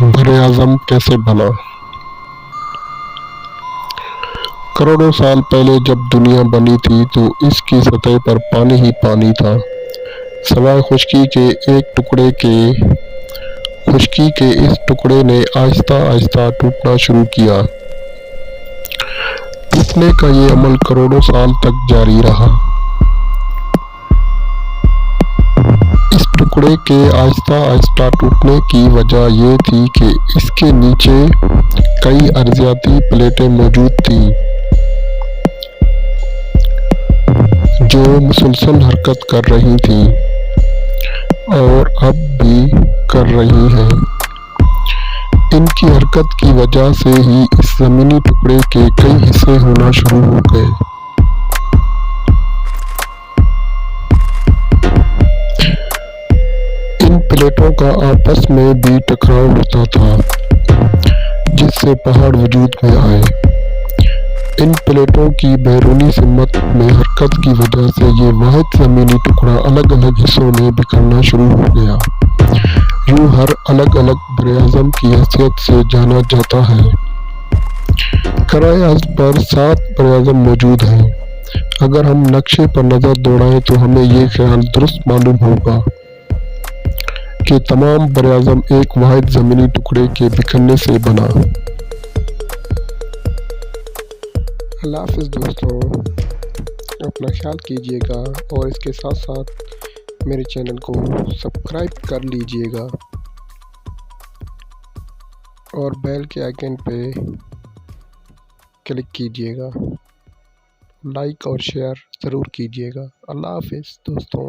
براعظم کیسے بنا؟ کروڑوں سال پہلے جب دنیا بنی تھی تو اس کی سطح پر پانی ہی پانی تھا، سوائے خشکی کے اس ٹکڑے نے آہستہ آہستہ ٹوٹنا شروع کیا۔ ٹوٹنے کا یہ عمل کروڑوں سال تک جاری رہا۔ اس ٹکڑے کے آہستہ آہستہ ٹوٹنے کی وجہ یہ تھی کہ اس کے نیچے کئی ارضیاتی پلیٹیں موجود تھیں جو مسلسل حرکت کر رہی تھیں اور اب بھی کر رہی ہیں۔ ان کی حرکت کی وجہ سے ہی اس زمینی ٹکڑے کے کئی حصے ہونا شروع ہو گئے۔ ان پلیٹوں کا آپس میں بھی ٹکراؤ ہوتا تھا جس سے پہاڑ وجود میں آئے۔ ان پلیٹوں کی بیرونی سمت میں حرکت کی وجہ سے یہ واحد زمینی ٹکڑا الگ الگ حصوں میں بکھرنا شروع ہو گیا۔ یوں ہر الگ الگ براعظم کی حیثیت سے جانا جاتا ہے۔ کرۂ ارض پر 7 براعظم موجود ہیں۔ اگر ہم نقشے پر نظر دوڑائیں تو ہمیں یہ خیال درست معلوم ہوگا کہ تمام براعظم ایک واحد زمینی ٹکڑے کے بکھرنے سے بنا۔ اللہ حافظ دوستوں، اپنا خیال کیجیے گا اور اس کے ساتھ ساتھ میرے چینل کو سبسکرائب کر لیجیے گا اور بیل کے آئیکن پہ کلک کیجیے گا۔ لائک اور شیئر ضرور کیجیے گا۔ اللہ حافظ دوستوں۔